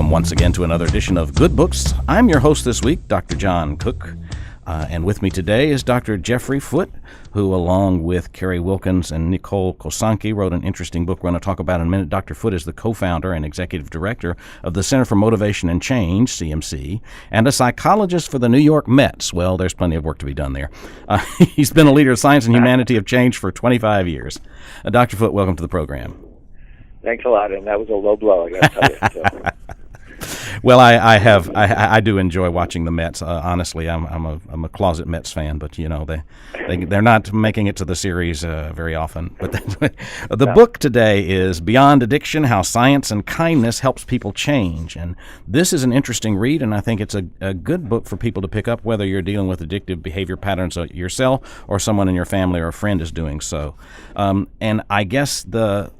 Welcome once again to another edition of Good Books. I'm your host this week, Dr. John Cook, and with me today is Dr. Jeffrey Foote, who, along with Carrie Wilkins and Nicole Kosanke, wrote an interesting book we're going to talk about in a minute. Dr. Foote is the co-founder and executive director of the Center for Motivation and Change, CMC, and a psychologist for the New York Mets. Well, there's plenty of work to be done there. He's been a leader of science and humanity of change for 25 years. Dr. Foote, welcome to the program. Thanks a lot, and that was a low blow, I got to tell you. So. Well, I do enjoy watching the Mets. Honestly, I'm a closet Mets fan, but you know they're not making it to the series very often. But the book today is Beyond Addiction: How Science and Kindness Helps People Change, and this is an interesting read, and I think it's a good book for people to pick up, whether you're dealing with addictive behavior patterns yourself or someone in your family or a friend is doing so. And I guess the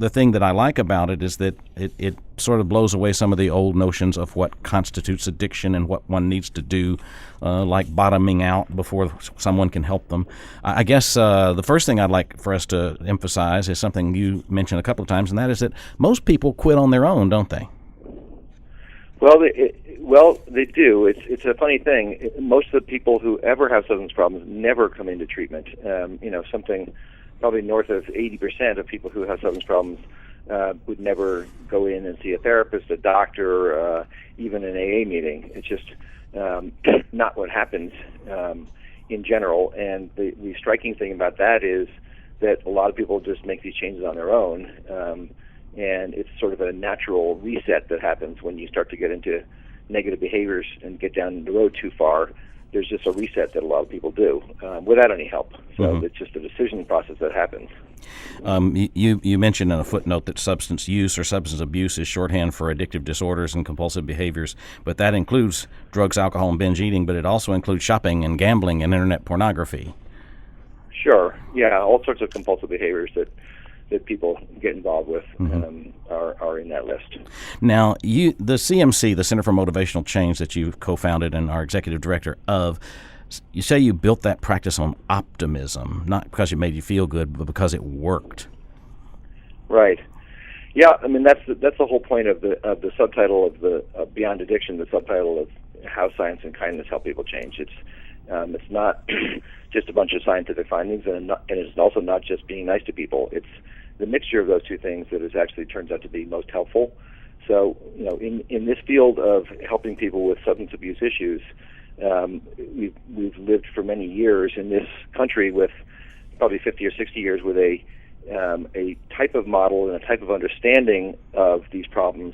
thing that I like about it is that it sort of blows away some of the old notions of what constitutes addiction and what one needs to do, like bottoming out before someone can help them. I guess the first thing I'd like for us to emphasize is something you mentioned a couple of times, and that is that most people quit on their own, don't they? Well, they do. It's a funny thing. Most of the people who ever have substance problems never come into treatment. Something probably north of 80% of people who have substance problems would never go in and see a therapist, a doctor, even an AA meeting. It's just not what happens in general. And the striking thing about that is that a lot of people just make these changes on their own, and it's sort of a natural reset that happens when you start to get into negative behaviors and get down the road too far. There's just a reset that a lot of people do without any help. So It's just a decision process that happens. You mentioned in a footnote that substance use or substance abuse is shorthand for addictive disorders and compulsive behaviors, but that includes drugs, alcohol, and binge eating, but it also includes shopping and gambling and internet pornography. Sure. Yeah, all sorts of compulsive behaviors that people get involved with are in that list. Now, the CMC, the Center for Motivational Change that you've co-founded and are executive director of, you say you built that practice on optimism, not because it made you feel good, but because it worked. Right. Yeah, I mean that's the whole point of the subtitle of Beyond Addiction, the subtitle of How Science and Kindness Help People Change. It's not just a bunch of scientific findings, and it's also not just being nice to people. It's the mixture of those two things that is actually turns out to be most helpful. So, in this field of helping people with substance abuse issues, we've lived for many years in this country with probably 50 or 60 years with a type of model and a type of understanding of these problems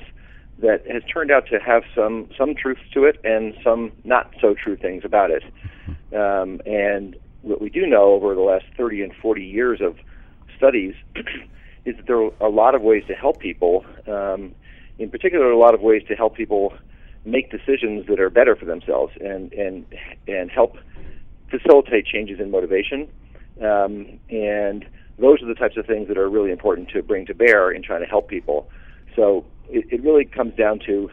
that has turned out to have some truth to it and some not so true things about it. And what we do know over the last 30 and 40 years of studies is that there are a lot of ways to help people, in particular a lot of ways to help people make decisions that are better for themselves and help facilitate changes in motivation. And those are the types of things that are really important to bring to bear in trying to help people. So it really comes down to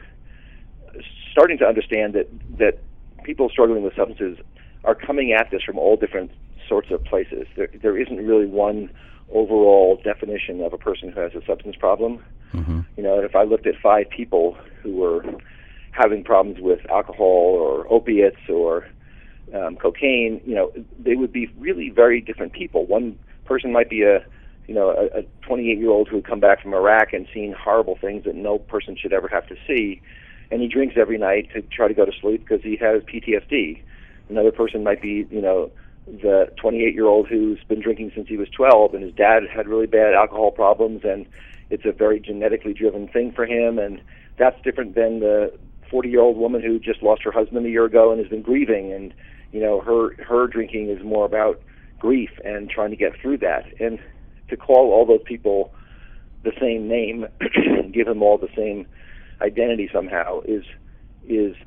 starting to understand that people struggling with substances are coming at this from all different sorts of places. There isn't really one overall definition of a person who has a substance problem. If I looked at 5 people who were having problems with alcohol or opiates or cocaine, they would be really very different people. One person might be a 28-year-old who had come back from Iraq and seen horrible things that no person should ever have to see, and he drinks every night to try to go to sleep because he has PTSD. Another person might be, the 28-year-old who's been drinking since he was 12, and his dad had really bad alcohol problems, and it's a very genetically driven thing for him, and that's different than the 40-year-old woman who just lost her husband a year ago and has been grieving, and her drinking is more about grief and trying to get through that. And to call all those people the same name, give them all the same identity somehow is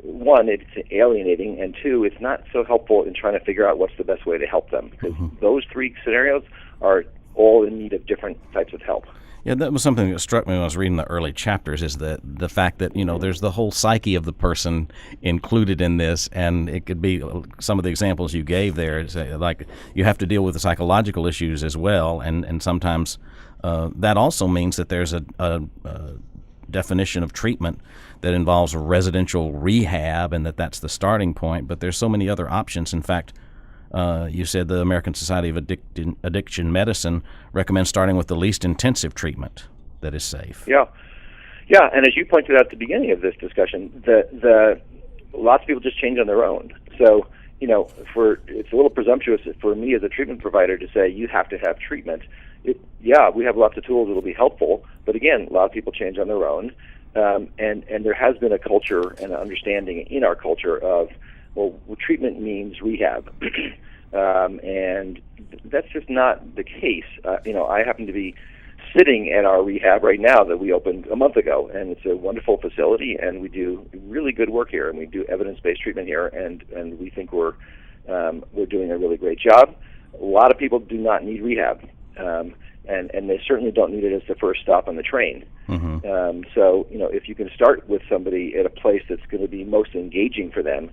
one, it's alienating, and two, it's not so helpful in trying to figure out what's the best way to help them, because those 3 scenarios are all in need of different types of help. Yeah, that was something that struck me when I was reading the early chapters, is the fact that, there's the whole psyche of the person included in this, and it could be some of the examples you gave there, like you have to deal with the psychological issues as well, and sometimes that also means that there's a definition of treatment that involves residential rehab and that's the starting point, but there's so many other options. In fact, you said the American Society of Addiction Medicine recommends starting with the least intensive treatment that is safe. Yeah, and as you pointed out at the beginning of this discussion, the lots of people just change on their own. So, it's a little presumptuous for me as a treatment provider to say you have to have treatment. We have lots of tools that will be helpful, but again, a lot of people change on their own. And there has been a culture and an understanding in our culture of, treatment means rehab. And that's just not the case. I happen to be sitting at our rehab right now that we opened a month ago, and it's a wonderful facility, and we do really good work here, and we do evidence-based treatment here, and we think we're doing a really great job. A lot of people do not need rehab. And they certainly don't need it as the first stop on the train. Mm-hmm. So, if you can start with somebody at a place that's going to be most engaging for them,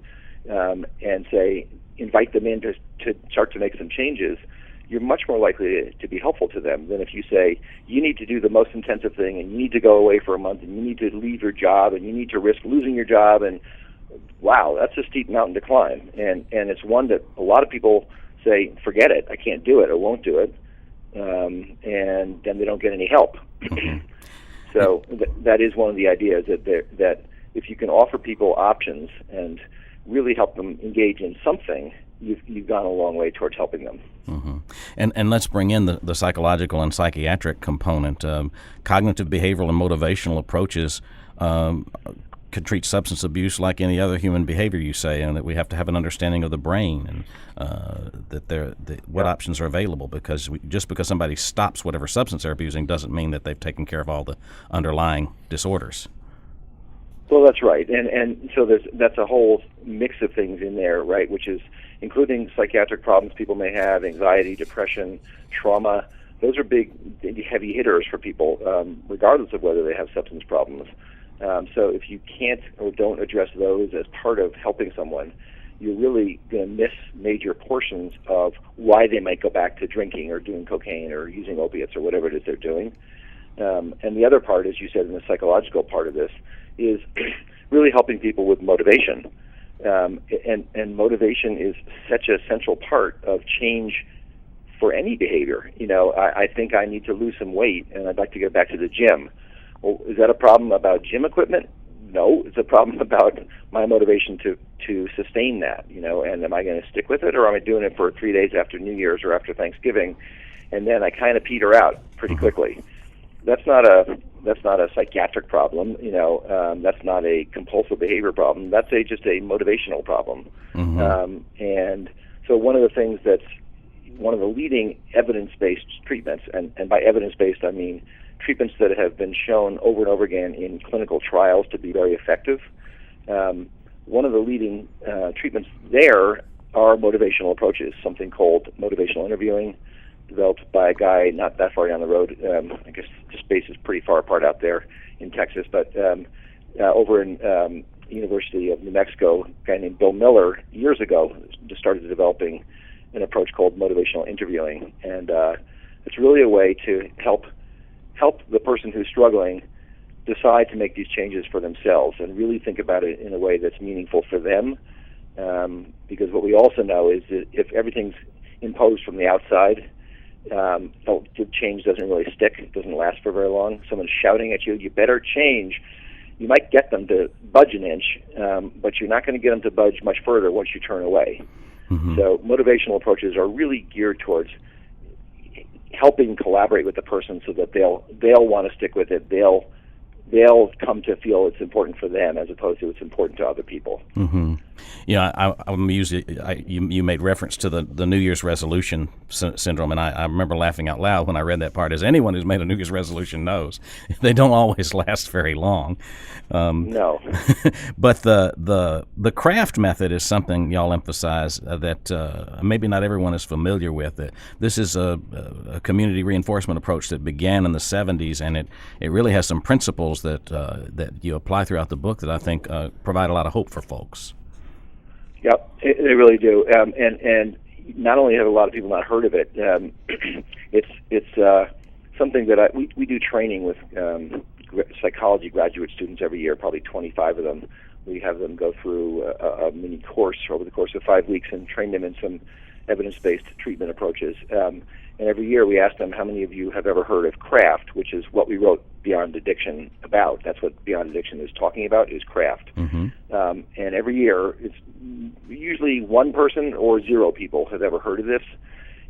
and say, invite them in to start to make some changes, you're much more likely to be helpful to them than if you say, you need to do the most intensive thing, and you need to go away for a month, and you need to leave your job, and you need to risk losing your job, and wow, that's a steep mountain to climb. And it's one that a lot of people say, forget it, I can't do it, or won't do it. And then they don't get any help. Mm-hmm. So that is one of the ideas that if you can offer people options and really help them engage in something, you've gone a long way towards helping them. Mm-hmm. And let's bring in the psychological and psychiatric component. Cognitive, behavioral, and motivational approaches could treat substance abuse like any other human behavior, you say, and that we have to have an understanding of the brain and what options are available, because just because somebody stops whatever substance they're abusing doesn't mean that they've taken care of all the underlying disorders. Well, that's right, and so that's a whole mix of things in there, right, which is including psychiatric problems people may have, anxiety, depression, trauma. Those are big, heavy hitters for people, regardless of whether they have substance problems. So if you can't or don't address those as part of helping someone, you're really going to miss major portions of why they might go back to drinking or doing cocaine or using opiates or whatever it is they're doing. And the other part, as you said, in the psychological part of this, is really helping people with motivation. And motivation is such a central part of change for any behavior. I think I need to lose some weight and I'd like to get back to the gym. Well, is that a problem about gym equipment? No, it's a problem about my motivation to sustain that, and am I going to stick with it, or am I doing it for 3 days after New Year's or after Thanksgiving, and then I kind of peter out pretty quickly. That's not a psychiatric problem, that's not a compulsive behavior problem. That's just a motivational problem. Mm-hmm. And so one of the things that's one of the leading evidence-based treatments, and by evidence-based I mean treatments that have been shown over and over again in clinical trials to be very effective. One of the leading treatments there are motivational approaches, something called Motivational Interviewing, developed by a guy not that far down the road. I guess the space is pretty far apart out there in Texas, but over in University of New Mexico, a guy named Bill Miller years ago just started developing an approach called Motivational Interviewing, and it's really a way to help the person who's struggling decide to make these changes for themselves and really think about it in a way that's meaningful for them. Because what we also know is that if everything's imposed from the outside, the change doesn't really stick. It doesn't last for very long. Someone's shouting at you, you better change. You might get them to budge an inch, but you're not going to get them to budge much further once you turn away. Mm-hmm. So motivational approaches are really geared towards helping collaborate with the person so that they'll want to stick with it. They'll come to feel it's important for them as opposed to it's important to other people. Mm-hmm. Yeah, I'm usually you made reference to the New Year's resolution syndrome, and I remember laughing out loud when I read that part. As anyone who's made a New Year's resolution knows, they don't always last very long. No. But the craft method is something y'all emphasize that maybe not everyone is familiar with. This is a community reinforcement approach that began in the 70s, and it really has some principles that you apply throughout the book that I think provide a lot of hope for folks. Yep, they really do. And not only have a lot of people not heard of it, it's something that we do training with psychology graduate students every year, probably 25 of them. We have them go through a mini course over the course of 5 weeks and train them in some evidence-based treatment approaches. And every year we ask them, how many of you have ever heard of craft, which is what we wrote Beyond Addiction about. That's what Beyond Addiction is talking about, is craft. Mm-hmm. And every year, it's usually one person or 0 people have ever heard of this.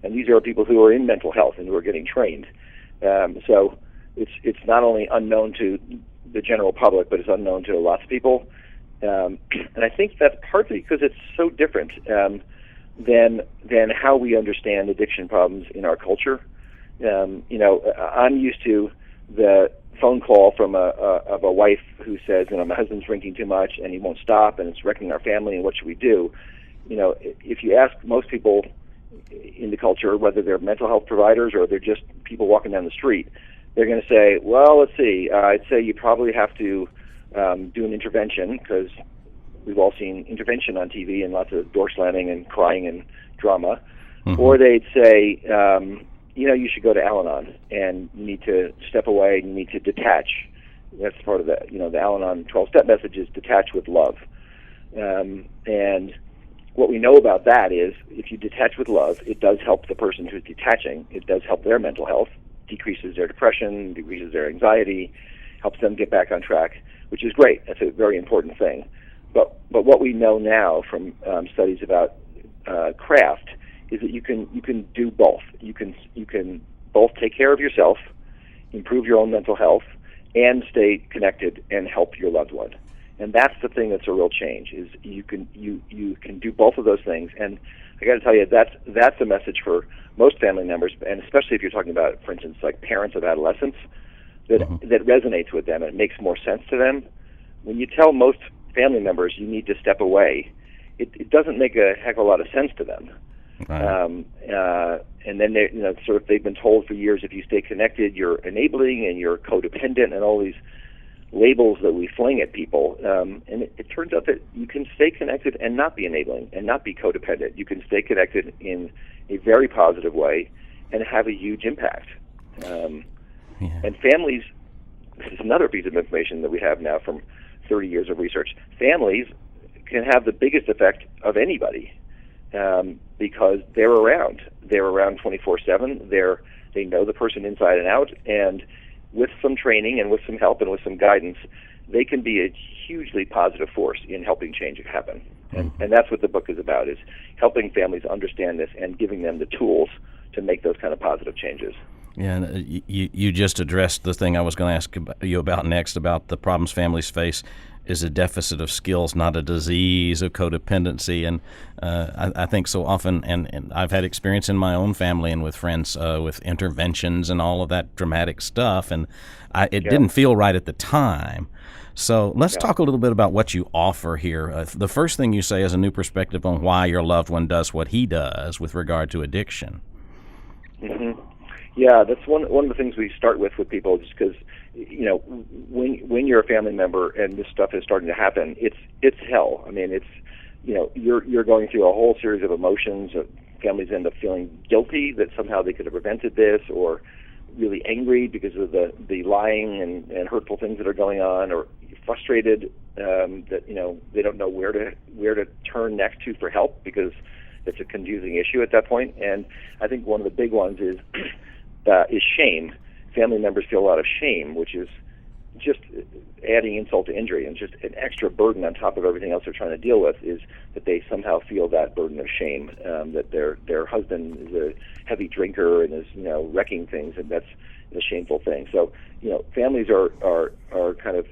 And these are people who are in mental health and who are getting trained. So it's not only unknown to the general public, but it's unknown to lots of people. And I think that's partly because it's so different than how we understand addiction problems in our culture. I'm used to the phone call from a wife who says, my husband's drinking too much and he won't stop and it's wrecking our family and what should we do? If you ask most people in the culture, whether they're mental health providers or they're just people walking down the street, they're going to say, well, let's see, I'd say you probably have to do an intervention, because we've all seen intervention on TV and lots of door slamming and crying and drama. Mm-hmm. Or they'd say, you should go to Al-Anon and you need to step away and you need to detach. That's part of the Al-Anon 12-step message is detach with love. And what we know about that is if you detach with love, it does help the person who's detaching. It does help their mental health, decreases their depression, decreases their anxiety, helps them get back on track, which is great. That's a very important thing. But what we know now from studies about craft is that you can do both. You can both take care of yourself, improve your own mental health, and stay connected and help your loved one. And that's the thing that's a real change, is you can do both of those things. And I got to tell you, that's a message for most family members, and especially if you're talking about, for instance, like parents of adolescents, that resonates with them and it makes more sense to them. When you tell most family members you need to step away, it doesn't make a heck of a lot of sense to them. Right. And then they've been told for years, if you stay connected, you're enabling and you're codependent and all these labels that we fling at people. And it turns out that you can stay connected and not be enabling and not be codependent. You can stay connected in a very positive way and have a huge impact. And families, this is another piece of information that we have now from 30 years of research. Families can have the biggest effect of anybody because they're around. They're around 24/7. They know the person inside and out, and with some training and with some help and with some guidance, they can be a hugely positive force in helping change happen. And that's what the book is about, is helping families understand this and giving them the tools to make those kind of positive changes. Yeah, and you just addressed the thing I was going to ask you about next, about the problems families face is a deficit of skills, not a disease of codependency. And I think so often, and I've had experience in my own family and with friends with interventions and all of that dramatic stuff, and it didn't feel right at the time. So let's talk a little bit about what you offer here. The first thing you say is a new perspective on why your loved one does what he does with regard to addiction. Mm-hmm. Yeah, that's one of the things we start with people, just because, when you're a family member and this stuff is starting to happen, it's hell. I mean, it's, you're going through a whole series of emotions. Families end up feeling guilty that somehow they could have prevented this, or really angry because of the lying and hurtful things that are going on, or frustrated that they don't know where to turn next to for help because it's a confusing issue at that point. And I think one of the big ones is shame. Family members feel a lot of shame, which is just adding insult to injury, and just an extra burden on top of everything else they're trying to deal with, is that they somehow feel that burden of shame, that their husband is a heavy drinker and is wrecking things, and that's a shameful thing. So families are kind of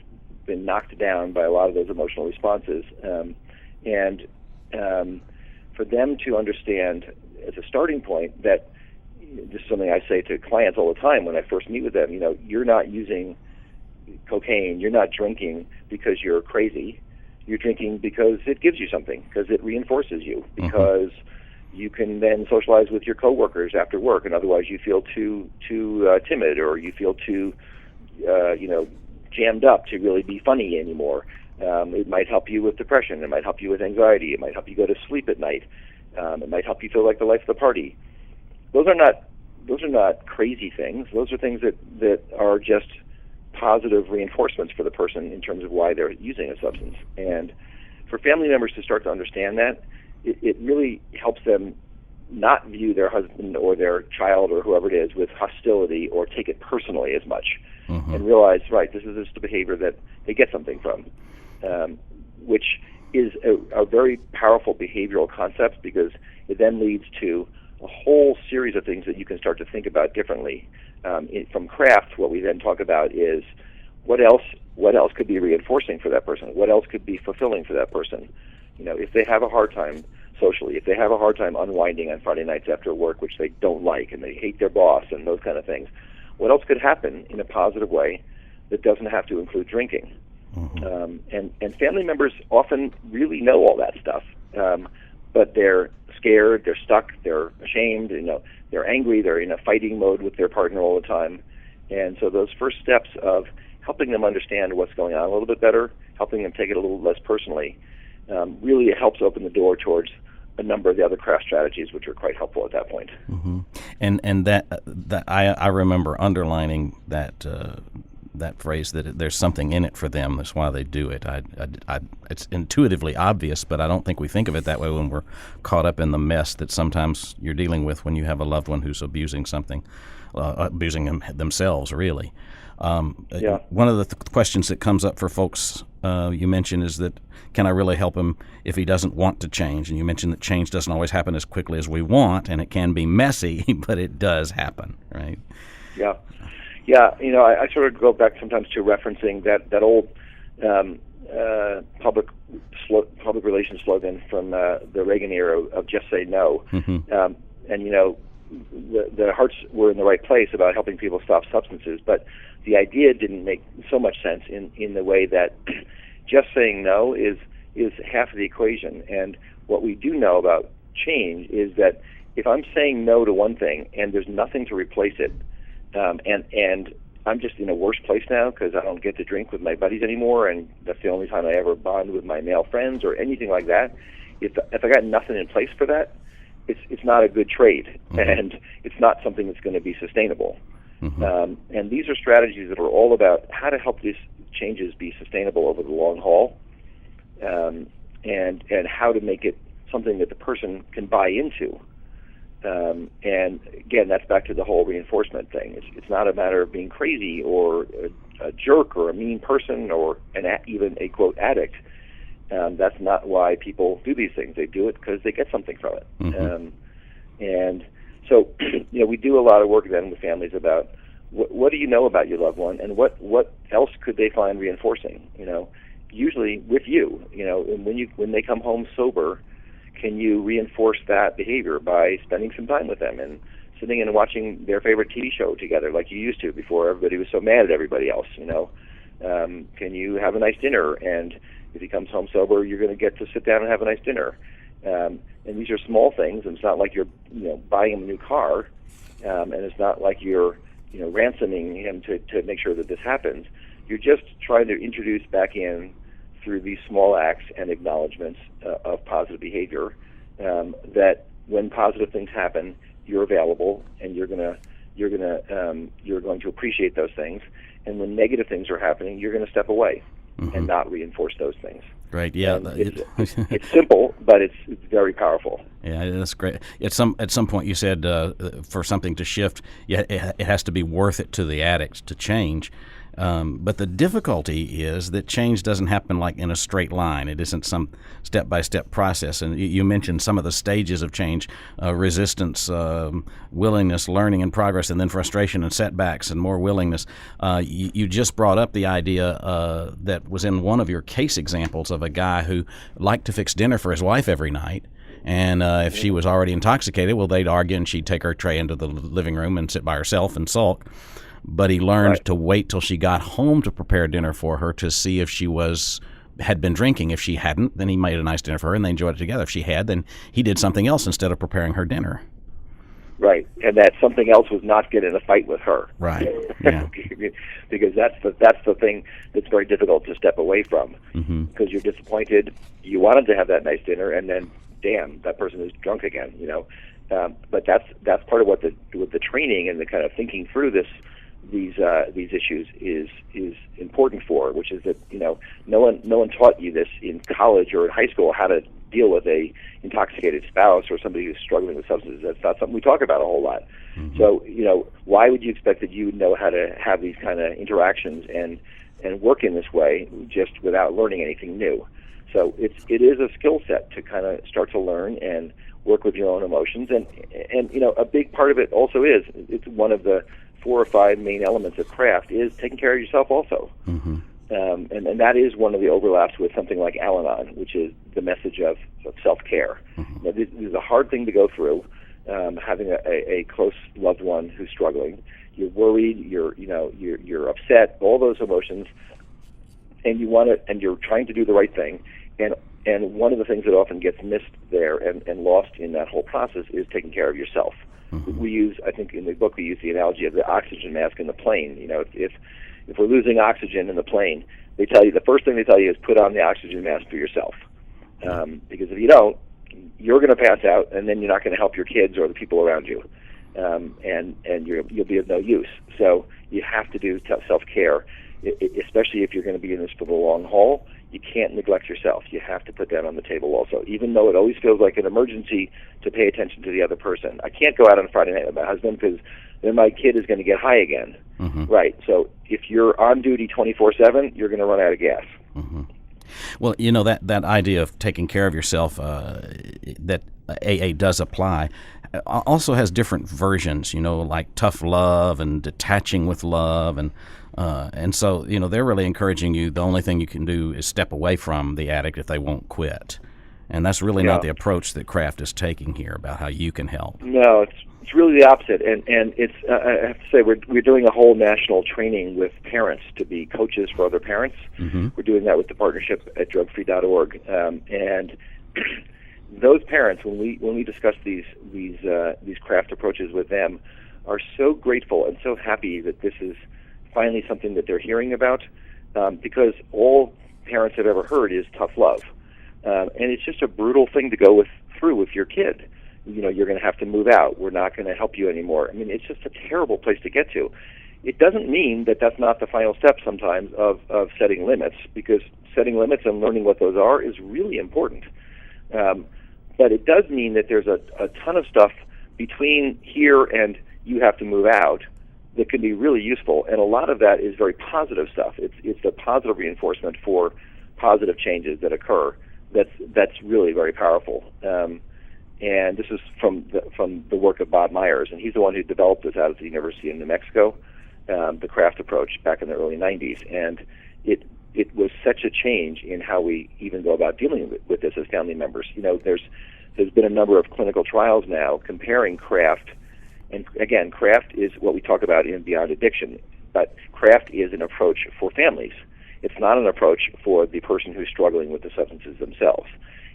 been knocked down by a lot of those emotional responses, and for them to understand as a starting point that, this is something I say to clients all the time when I first meet with them, you're not using cocaine, you're not drinking because you're crazy. You're drinking because it gives you something, because it reinforces you, because you can then socialize with your coworkers after work, and otherwise you feel too timid, or you feel too jammed up to really be funny anymore. It might help you with depression. It might help you with anxiety. It might help you go to sleep at night. It might help you feel like the life of the party. Those are not crazy things. Those are things that are just positive reinforcements for the person in terms of why they're using a substance. And for family members to start to understand that, it really helps them not view their husband or their child or whoever it is with hostility or take it personally as much, and realize, right, this is just a behavior that they get something from, which is a very powerful behavioral concept, because it then leads to a whole series of things that you can start to think about differently. From craft, what we then talk about is what else could be reinforcing for that person? What else could be fulfilling for that person? If they have a hard time socially, if they have a hard time unwinding on Friday nights after work, which they don't like, and they hate their boss and those kind of things, what else could happen in a positive way that doesn't have to include drinking? And family members often really know all that stuff, but they're scared, they're stuck, they're ashamed, they're angry, they're in a fighting mode with their partner all the time. And so those first steps of helping them understand what's going on a little bit better, helping them take it a little less personally, really helps open the door towards a number of the other craft strategies, which are quite helpful at that point. And that I remember underlining that phrase, that there's something in it for them. That's why they do it. It's intuitively obvious, but I don't think we think of it that way when we're caught up in the mess that sometimes you're dealing with when you have a loved one who's abusing something, abusing themselves, really. One of the questions that comes up for folks, you mentioned, is that, can I really help him if he doesn't want to change? And you mentioned that change doesn't always happen as quickly as we want, and it can be messy, but it does happen, right? Yeah. I sort of go back sometimes to referencing that old public relations slogan from the Reagan era of "Just say no." The hearts were in the right place about helping people stop substances, but the idea didn't make so much sense in the way that just saying no is half of the equation. And what we do know about change is that if I'm saying no to one thing and there's nothing to replace it, and I'm just in a worse place now because I don't get to drink with my buddies anymore, and that's the only time I ever bond with my male friends or anything like that, if I got nothing in place for that, it's not a good trade, and it's not something that's going to be sustainable. And these are strategies that are all about how to help these changes be sustainable over the long haul, and how to make it something that the person can buy into. And again, that's back to the whole reinforcement thing. It's not a matter of being crazy or a jerk or a mean person or even a, quote, addict. That's not why people do these things. They do it because they get something from it. And so, we do a lot of work then with families about what do you know about your loved one, and what else could they find reinforcing? Usually with you. And when they come home sober, can you reinforce that behavior by spending some time with them and sitting and watching their favorite TV show together like you used to before everybody was so mad at everybody else? Can you have a nice dinner? And if he comes home sober, you're going to get to sit down and have a nice dinner. And these are small things, and it's not like you're buying him a new car, and it's not like you're ransoming him to make sure that this happens. You're just trying to introduce back in through these small acts and acknowledgments of positive behavior, that when positive things happen, you're available, and you're going to appreciate those things. And when negative things are happening, you're going to step away and not reinforce those things. Right. Yeah. It's simple, but it's very powerful. Yeah, that's great. At some point, you said for something to shift, it has to be worth it to the addict to change. But the difficulty is that change doesn't happen like in a straight line. It isn't some step-by-step process. And you mentioned some of the stages of change: resistance, willingness, learning and progress, and then frustration and setbacks and more willingness. You just brought up the idea that was in one of your case examples of a guy who liked to fix dinner for his wife every night. And if she was already intoxicated, well, they'd argue, and she'd take her tray into the living room and sit by herself and sulk. But he learned to wait till she got home to prepare dinner for her to see if she had been drinking. If she hadn't, then he made a nice dinner for her, and they enjoyed it together. If she had, then he did something else instead of preparing her dinner. Right, and that something else was not get in a fight with her. Right. Yeah. Because that's the thing that's very difficult to step away from. Because you're disappointed. You wanted to have that nice dinner, and then, damn, that person is drunk again. But that's part of what the training and the kind of thinking through this these issues is important for, which is that no one taught you this in college or in high school, how to deal with a intoxicated spouse or somebody who's struggling with substances. That's not something we talk about a whole lot. Mm-hmm. So why would you expect that you would know how to have these kind of interactions and work in this way just without learning anything new? So it is a skill set to kind of start to learn and work with your own emotions, and a big part of it also is, it's one of the 4 or 5 main elements of craft is taking care of yourself also. Mm-hmm. And that is one of the overlaps with something like Al-Anon, which is the message of self-care. Mm-hmm. This is a hard thing to go through, having a close loved one who's struggling. You're worried, you're upset, all those emotions, and you're trying to do the right thing. And one of the things that often gets missed there and lost in that whole process is taking care of yourself. Mm-hmm. We use, I think in the book, we use the analogy of the oxygen mask in the plane. If we're losing oxygen in the plane, the first thing they tell you is put on the oxygen mask for yourself. Because if you don't, you're going to pass out, and then you're not going to help your kids or the people around you. And you'll be of no use. So you have to do self-care, especially if you're going to be in this for the long haul. You can't neglect yourself. You have to put that on the table also, even though it always feels like an emergency to pay attention to the other person. I can't go out on Friday night with my husband because then my kid is going to get high again. Mm-hmm. Right. So if you're on duty 24/7, you're going to run out of gas. Mm-hmm. Well, that idea of taking care of yourself that AA does apply also has different versions, like tough love and detaching with love, and so they're really encouraging you. The only thing you can do is step away from the addict if they won't quit, and that's really not the approach that Craft is taking here about how you can help. No, it's really the opposite, and it's I have to say we're doing a whole national training with parents to be coaches for other parents. Mm-hmm. We're doing that with the partnership at drugfree.org, and those parents, when we discuss these craft approaches with them, are so grateful and so happy that this is finally something that they're hearing about, because all parents have ever heard is tough love, and it's just a brutal thing to go through with your kid. You're going to have to move out. We're not going to help you anymore. I mean, it's just a terrible place to get to. It doesn't mean that that's not the final step sometimes of setting limits, because setting limits and learning what those are is really important. But it does mean that there's a ton of stuff between here and you have to move out that can be really useful, and a lot of that is very positive stuff. It's the positive reinforcement for positive changes that occur. That's really very powerful. And this is from the work of Bob Myers, and he's the one who developed this out of the University of New Mexico, the craft approach back in the early 90s, and it was such a change in how we even go about dealing with this as family members. There's been a number of clinical trials now comparing craft, and again, craft is what we talk about in Beyond Addiction, but craft is an approach for families. It's not an approach for the person who's struggling with the substances themselves.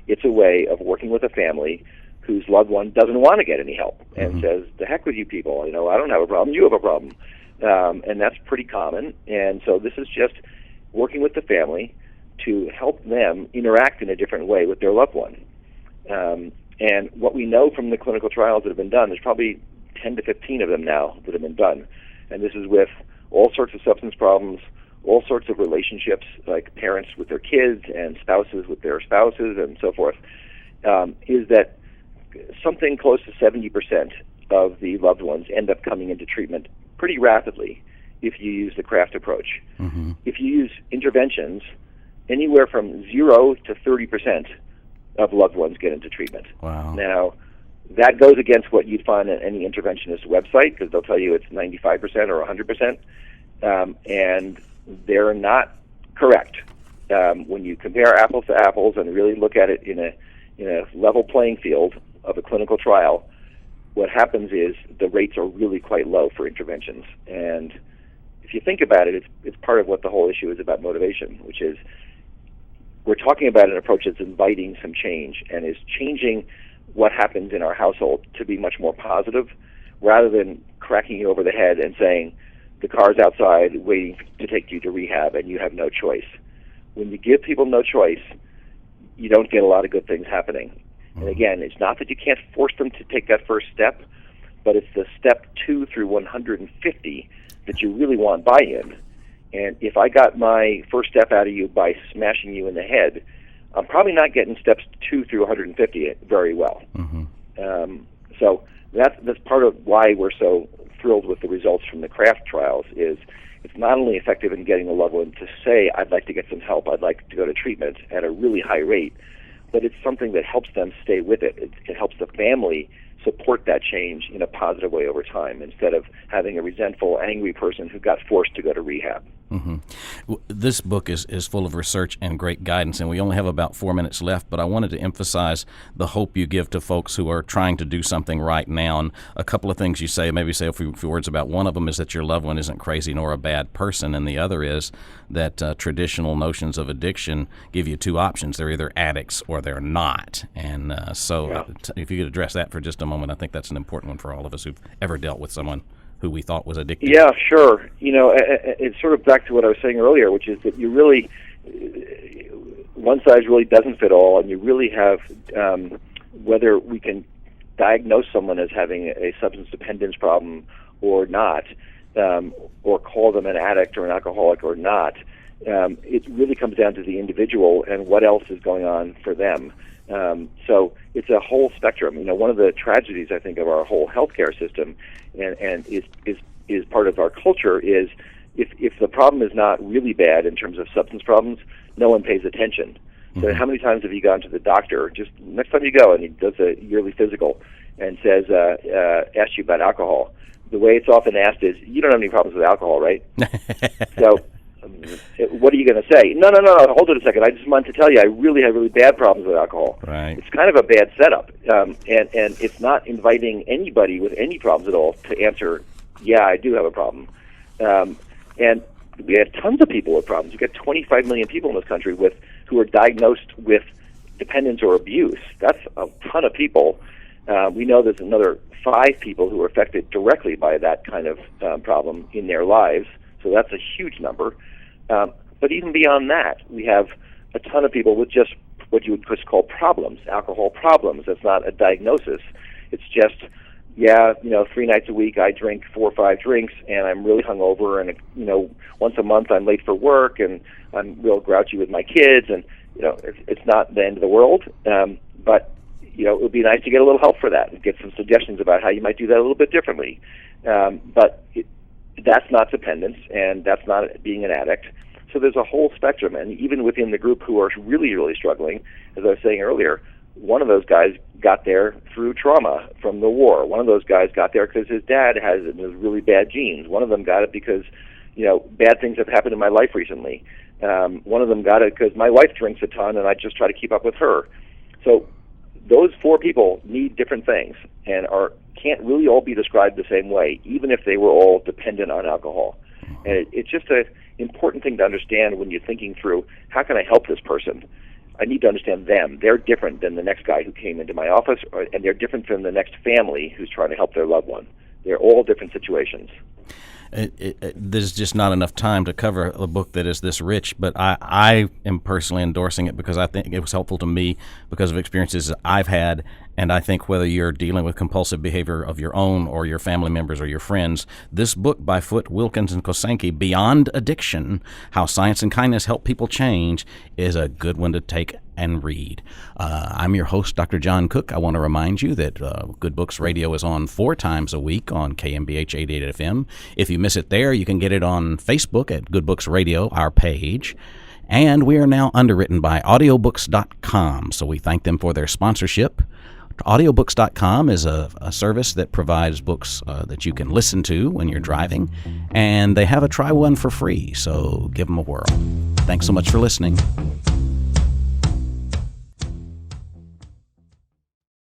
It's a way of working with a family whose loved one doesn't want to get any help and mm-hmm. says, "The heck with you people, I don't have a problem, you have a problem." And that's pretty common. And so this is just working with the family to help them interact in a different way with their loved one. And what we know from the clinical trials that have been done, there's probably 10 to 15 of them now that have been done. And this is with all sorts of substance problems, all sorts of relationships, like parents with their kids and spouses with their spouses and so forth, is that something close to 70% of the loved ones end up coming into treatment pretty rapidly if you use the craft approach. Mm-hmm. If you use interventions, anywhere from 0 to 30% of loved ones get into treatment. Wow. Now, that goes against what you'd find on any interventionist website, because they'll tell you it's 95% or 100%, and they're not correct. When you compare apples to apples and really look at it in a level playing field of a clinical trial, what happens is the rates are really quite low for interventions. And if you think about it, it's part of what the whole issue is about motivation, which is we're talking about an approach that's inviting some change and is changing what happens in our household to be much more positive, rather than cracking you over the head and saying the car's outside waiting to take you to rehab and you have no choice. When you give people no choice, you don't get a lot of good things happening. And again, it's not that you can't force them to take that first step, but it's the step 2 through 150 that you really want buy-in. And if I got my first step out of you by smashing you in the head, I'm probably not getting steps 2 through 150 very well. So that's part of why we're so thrilled with the results from the CRAFT trials. Is it's not only effective in getting a loved one to say, I'd like to get some help, I'd like to go to treatment at a really high rate, but it's something that helps them stay with it. It helps the family support that change in a positive way over time, instead of having a resentful, angry person who got forced to go to rehab. This book is full of research and great guidance, and we only have about 4 minutes left, but I wanted to emphasize the hope you give to folks who are trying to do something right now. And a couple of things you say, maybe say a few words about. One of them is that your loved one isn't crazy nor a bad person, and the other is that traditional notions of addiction give you two options. They're either addicts or they're not. And if you could address that for just a moment, I think that's an important one for all of us who've ever dealt with someone who we thought was addicted. Yeah, sure. It's sort of back to what I was saying earlier, which is that you really, one size really doesn't fit all, and you really have, whether we can diagnose someone as having a substance dependence problem or not, or call them an addict or an alcoholic or not, it really comes down to the individual and what else is going on for them. So it's a whole spectrum. One of the tragedies, I think, of our whole healthcare system, and is part of our culture, is if the problem is not really bad in terms of substance problems, no one pays attention. So how many times have you gone to the doctor, just next time you go, and he does a yearly physical and says, asks you about alcohol? The way it's often asked is, you don't have any problems with alcohol, right? So what are you going to say? No, hold it a second. I just wanted to tell you I really have really bad problems with alcohol. Right. It's kind of a bad setup, and it's not inviting anybody with any problems at all to answer, yeah, I do have a problem. And we have tons of people with problems. We've got 25 million people in this country who are diagnosed with dependence or abuse. That's a ton of people. We know there's another 5 people who are affected directly by that kind of problem in their lives, so that's a huge number. But even beyond that, we have a ton of people with just what you would just call problems, alcohol problems. That's not a diagnosis. It's just, 3 nights a week I drink 4 or 5 drinks, and I'm really hungover, and once a month I'm late for work, and I'm real grouchy with my kids, and it's not the end of the world. But it would be nice to get a little help for that and get some suggestions about how you might do that a little bit differently. But that's not dependence, and that's not being an addict. So there's a whole spectrum, and even within the group who are really, really struggling, as I was saying earlier, one of those guys got there through trauma from the war. One of those guys got there because his dad has really bad genes. One of them got it because, bad things have happened in my life recently. One of them got it because my wife drinks a ton, and I just try to keep up with her. So those 4 people need different things and can't really all be described the same way, even if they were all dependent on alcohol. And it's just an important thing to understand when you're thinking through, how can I help this person? I need to understand them. They're different than the next guy who came into my office, and they're different from the next family who's trying to help their loved one. They're all different situations. There's just not enough time to cover a book that is this rich, but I am personally endorsing it because I think it was helpful to me because of experiences I've had. And I think whether you're dealing with compulsive behavior of your own or your family members or your friends, this book by Foote, Wilkins, and Kosenki, Beyond Addiction, How Science and Kindness Help People Change, is a good one to take and read. I'm your host, Dr. John Cook. I want to remind you that Good Books Radio is on 4 times a week on KMBH 88 FM. If you miss it there, you can get it on Facebook at Good Books Radio, our page. And we are now underwritten by audiobooks.com, so we thank them for their sponsorship. Audiobooks.com is a service that provides books that you can listen to when you're driving, and they have a try one for free, so give them a whirl. Thanks so much for listening.